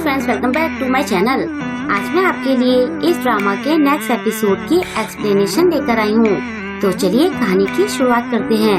Friends, welcome back to my channel. आज मैं आपके लिए इस ड्रामा के नेक्स्ट एपिसोड की एक्सप्लेनेशन लेकर आई हूँ। तो चलिए कहानी की शुरुआत करते हैं।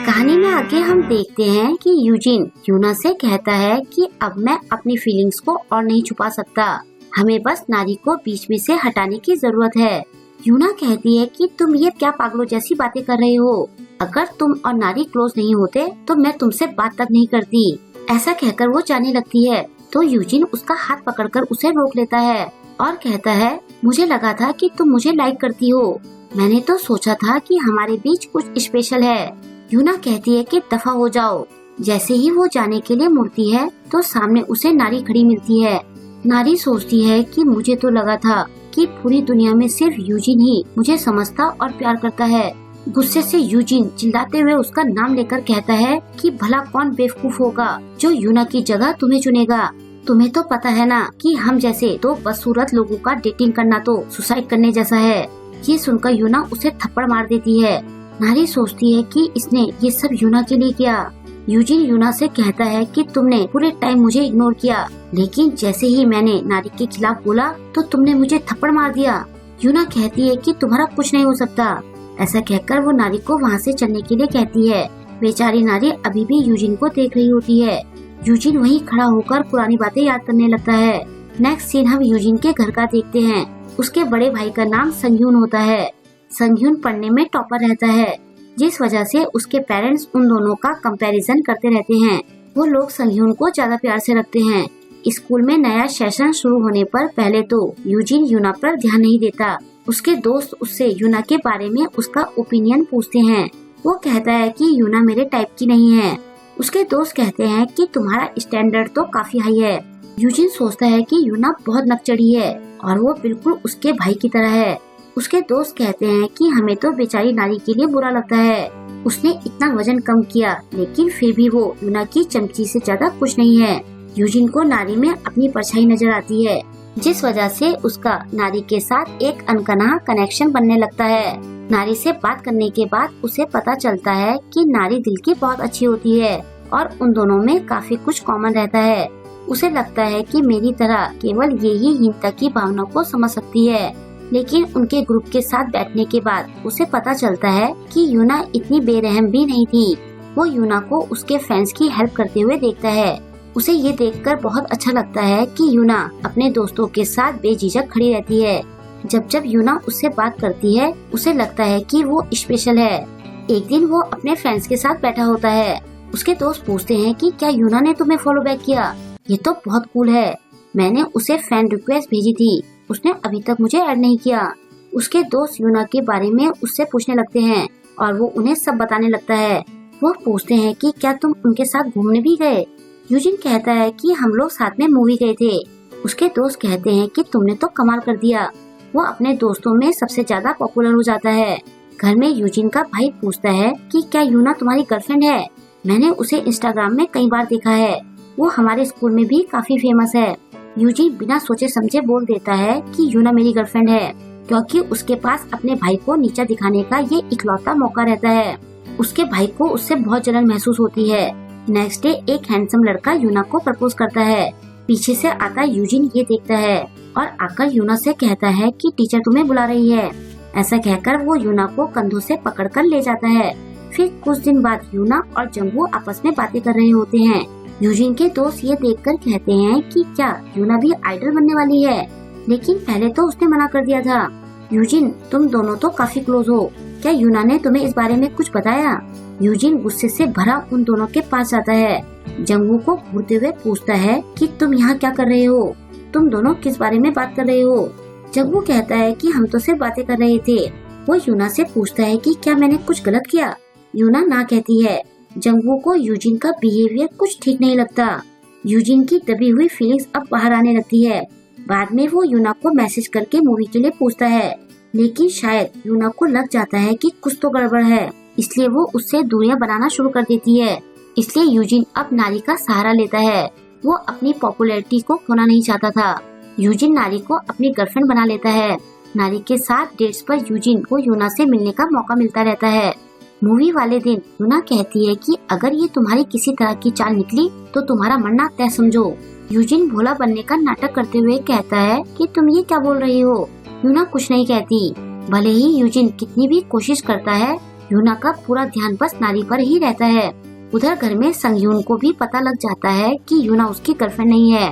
कहानी में आगे हम देखते हैं कि यूजिन यूना से कहता है कि अब मैं अपनी फीलिंग्स को और नहीं छुपा सकता, हमें बस नारी को बीच में से हटाने की जरूरत है। यूना कहती है कि तुम ये क्या पागलों जैसी बातें कर रहे हो, अगर तुम और नारी क्लोज नहीं होते तो मैं तुमसे बात तक नहीं करती। ऐसा कहकर वो जाने लगती है तो यूजिन उसका हाथ पकड़कर उसे रोक लेता है और कहता है, मुझे लगा था कि तुम मुझे लाइक करती हो, मैंने तो सोचा था कि हमारे बीच कुछ स्पेशल है। यूना कहती है कि दफा हो जाओ। जैसे ही वो जाने के लिए मुड़ती है तो सामने उसे नारी खड़ी मिलती है। नारी सोचती है कि मुझे तो लगा था कि पूरी दुनिया में सिर्फ यूजिन ही मुझे समझता और प्यार करता है। गुस्से से यूजिन चिल्लाते हुए उसका नाम लेकर कहता है कि भला कौन बेवकूफ होगा जो यूना की जगह तुम्हें चुनेगा। तुम्हें तो पता है ना कि हम जैसे दो बदसूरत लोगों का डेटिंग करना तो सुसाइड करने जैसा है। ये सुनकर यूना उसे थप्पड़ मार देती है। नारी सोचती है कि इसने ये सब यूना के लिए किया। यूजिन यूना से कहता है कि तुमने पूरे टाइम मुझे इग्नोर किया, लेकिन जैसे ही मैंने नारी के खिलाफ बोला तो तुमने मुझे थप्पड़ मार दिया। यूना कहती है कि तुम्हारा कुछ नहीं हो सकता। ऐसा कहकर वो नारी को वहाँ से चलने के लिए कहती है। बेचारी नारी अभी भी यूजिन को देख रही होती है। यूजिन वहीं खड़ा होकर पुरानी बातें याद करने लगता है। नेक्स्ट सीन हम यूजिन के घर का देखते हैं। उसके बड़े भाई का नाम संग्यून होता है। संग्यून पढ़ने में टॉपर रहता है, जिस वजह से उसके पेरेंट्स उन दोनों का कंपैरिजन करते रहते हैं। वो लोग संग्यून को ज्यादा प्यार से रखते हैं। स्कूल में नया सेशन शुरू होने पर पहले तो यूजिन यूना पर ध्यान नहीं देता। उसके दोस्त उससे यूना के बारे में उसका ओपिनियन पूछते हैं। वो कहता है कि यूना मेरे टाइप की नहीं है। उसके दोस्त कहते हैं कि तुम्हारा स्टैंडर्ड तो काफी हाई है। यूजिन सोचता है कि यूना बहुत नकचढ़ी है और वो बिल्कुल उसके भाई की तरह है। उसके दोस्त कहते हैं कि हमें तो बेचारी नारी के लिए बुरा लगता है, उसने इतना वजन कम किया लेकिन फिर भी वो यूना की चमची से ज्यादा कुछ नहीं है। यूजिन को नारी में अपनी परछाई नजर आती है, जिस वजह से उसका नारी के साथ एक अनकहा कनेक्शन बनने लगता है। नारी से बात करने के बाद उसे पता चलता है कि नारी दिल की बहुत अच्छी होती है और उन दोनों में काफी कुछ कॉमन रहता है। उसे लगता है कि मेरी तरह केवल यही हीनता की भावना को समझ सकती है, लेकिन उनके ग्रुप के साथ बैठने के बाद उसे पता चलता है कि यूना इतनी बेरहम भी नहीं थी। वो यूना को उसके फ्रेंड्स की हेल्प करते हुए देखता है। उसे ये देखकर बहुत अच्छा लगता है कि यूना अपने दोस्तों के साथ बेझिझक खड़ी रहती है। जब जब यूना उससे बात करती है उसे लगता है कि वो स्पेशल है। एक दिन वो अपने फ्रेंड्स के साथ बैठा होता है। उसके दोस्त पूछते हैं कि क्या यूना ने तुम्हें फॉलो बैक किया? ये तो बहुत कूल है, मैंने उसे फ्रेंड रिक्वेस्ट भेजी थी, उसने अभी तक मुझे ऐड नहीं किया। उसके दोस्त यूना के बारे में उससे पूछने लगते हैं और वो उन्हें सब बताने लगता है। वो पूछते हैं कि क्या तुम उनके साथ घूमने भी गए? यूजिन कहता है कि हम लोग साथ में मूवी गए थे। उसके दोस्त कहते हैं कि तुमने तो कमाल कर दिया। वो अपने दोस्तों में सबसे ज्यादा पॉपुलर हो जाता है। घर में यूजिन का भाई पूछता है कि क्या यूना तुम्हारी गर्लफ्रेंड है? मैंने उसे इंस्टाग्राम में कई बार देखा है, वो हमारे स्कूल में भी काफी फेमस है। यूजिन बिना सोचे समझे बोल देता है कि यूना मेरी गर्लफ्रेंड है, क्योंकि उसके पास अपने भाई को नीचा दिखाने का ये इकलौता मौका रहता है। उसके भाई को उससे बहुत जलन महसूस होती है। नेक्स्ट डे एक हैंडसम लड़का यूना को प्रपोज करता है। पीछे से आता यूजिन ये देखता है और आकर यूना से कहता है कि टीचर तुम्हें बुला रही है। ऐसा कहकर वो यूना को कंधों से पकड़कर ले जाता है। फिर कुछ दिन बाद यूना और जंगू आपस में बातें कर रहे होते हैं। यूजिन के दोस्त ये देखकर कहते हैं कि क्या यूना भी आइडल बनने वाली है, लेकिन पहले तो उसने मना कर दिया था। यूजिन तुम दोनों तो काफी क्लोज हो, क्या यूना ने तुम्हें इस बारे में कुछ बताया? यूजिन गुस्से से भरा उन दोनों के पास जाता है। जंगू को घूरते हुए पूछता है कि तुम यहाँ क्या कर रहे हो, तुम दोनों किस बारे में बात कर रहे हो? जंगू कहता है कि हम तो सिर्फ बातें कर रहे थे। वो यूना से पूछता है कि क्या मैंने कुछ गलत किया? यूना ना कहती है। जंगू को यूजिन का बिहेवियर कुछ ठीक नहीं लगता। यूजिन की दबी हुई फीलिंग्स अब बाहर आने लगती है। बाद में वो यूना को मैसेज करके मूवी के लिए पूछता है, लेकिन शायद यूना को लग जाता है कि कुछ तो गड़बड़ है, इसलिए वो उससे दूरियां बनाना शुरू कर देती है। इसलिए यूजिन अब नारी का सहारा लेता है। वो अपनी पॉपुलैरिटी को खोना नहीं चाहता था। यूजिन नारी को अपनी गर्लफ्रेंड बना लेता है। नारी के साथ डेट्स पर यूजिन को यूना से मिलने का मौका मिलता रहता है। मूवी वाले दिन यूना कहती है कि अगर ये तुम्हारी किसी तरह की चाल निकली तो तुम्हारा मरना तय समझो। यूजिन भोला बनने का नाटक करते हुए कहता है कि तुम ये क्या बोल रही हो। यूना कुछ नहीं कहती। भले ही यूजिन कितनी भी कोशिश करता है, यूना का पूरा ध्यान बस नारी पर ही रहता है। उधर घर में संगयून को भी पता लग जाता है कि यूना उसकी गर्लफ्रेंड नहीं है।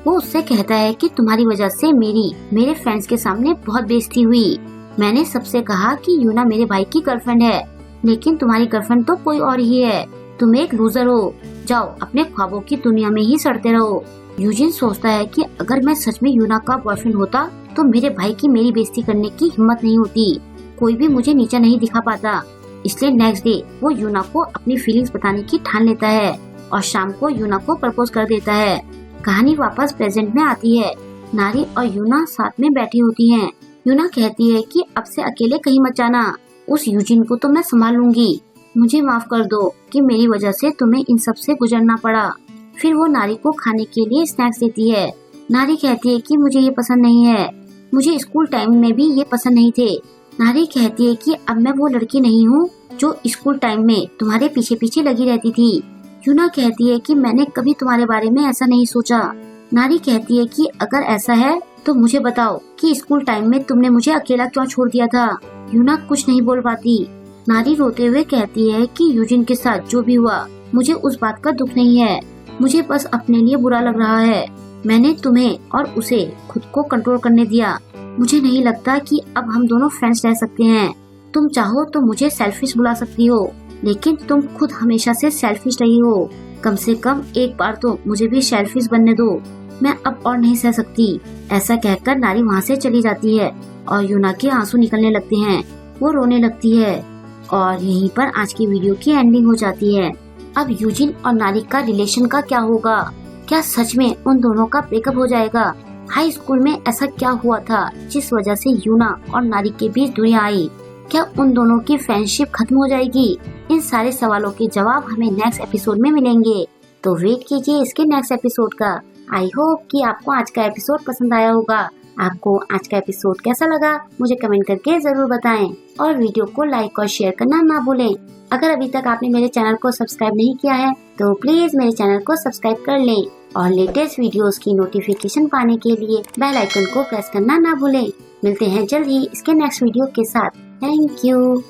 वो उससे कहता है कि तुम्हारी वजह से मेरे फ्रेंड्स के सामने बहुत बेइज्जती हुई। मैंने सबसे कहा कि यूना मेरे भाई की गर्लफ्रेंड है, लेकिन तुम्हारी गर्लफ्रेंड तो कोई और ही है। तुम एक लूजर हो, जाओ अपने ख्वाबों की दुनिया में ही सड़ते रहो। यूजिन सोचता है कि अगर मैं सच में यूना का बॉयफ्रेंड होता तो मेरे भाई की मेरी बेइज्जती करने की हिम्मत नहीं होती। कोई भी मुझे नीचा नहीं दिखा पाता। इसलिए नेक्स्ट डे वो यूना को अपनी फीलिंग्स बताने की ठान लेता है और शाम को यूना को प्रपोज कर देता है। कहानी वापस प्रेजेंट में आती है। नारी और यूना साथ में बैठी होती हैं। यूना कहती है कि अब से अकेले कहीं मत जाना, उस यूजिन को तो मैं संभाल लूंगी। मुझे माफ कर दो कि मेरी वजह से तुम्हें इन सब से गुजरना पड़ा। फिर वो नारी को खाने के लिए स्नैक्स देती है। नारी कहती है कि मुझे ये पसंद नहीं है, मुझे स्कूल टाइम में भी ये पसंद नहीं थे। नारी कहती है कि अब मैं वो लड़की नहीं हूँ जो स्कूल टाइम में तुम्हारे पीछे पीछे लगी रहती थी। यूना कहती है कि मैंने कभी तुम्हारे बारे में ऐसा नहीं सोचा। नारी कहती है कि अगर ऐसा है तो मुझे बताओ कि स्कूल टाइम में तुमने मुझे अकेला क्यों छोड़ दिया था। यूना कुछ नहीं बोल पाती। नारी रोते हुए कहती है कि यूजिन के साथ जो भी हुआ मुझे उस बात का दुख नहीं है, मुझे बस अपने लिए बुरा लग रहा है। मैंने तुम्हें और उसे खुद को कंट्रोल करने दिया। मुझे नहीं लगता कि अब हम दोनों फ्रेंड्स रह सकते हैं। तुम चाहो तो मुझे सेल्फिश बुला सकती हो, लेकिन तुम खुद हमेशा से सेल्फिश रही हो। कम से कम एक बार तो मुझे भी सेल्फिश बनने दो। मैं अब और नहीं सह सकती। ऐसा कहकर नारी वहाँ से चली जाती है और यूना के आंसू निकलने लगते हैं। वो रोने लगती है और यहीं पर आज की वीडियो की एंडिंग हो जाती है। अब यूजिन और नारी का रिलेशन का क्या होगा? क्या सच में उन दोनों का ब्रेकअप हो जाएगा? हाई स्कूल में ऐसा क्या हुआ था जिस वजह से यूना और नारी के बीच दूरियां आई? क्या उन दोनों की फ्रेंडशिप खत्म हो जाएगी? इन सारे सवालों के जवाब हमें नेक्स्ट एपिसोड में मिलेंगे, तो वेट कीजिए इसके नेक्स्ट एपिसोड का। आई होप कि आपको आज का एपिसोड पसंद आया होगा। आपको आज का एपिसोड कैसा लगा मुझे कमेंट करके जरूर बताएं और वीडियो को लाइक और शेयर करना ना भूलें। अगर अभी तक आपने मेरे चैनल को सब्सक्राइब नहीं किया है तो प्लीज मेरे चैनल को सब्सक्राइब कर लें और लेटेस्ट वीडियोस की नोटिफिकेशन पाने के लिए बेल आइकन को प्रेस करना ना भूलें। मिलते हैं जल्द ही इसके नेक्स्ट वीडियो के साथ। Thank you.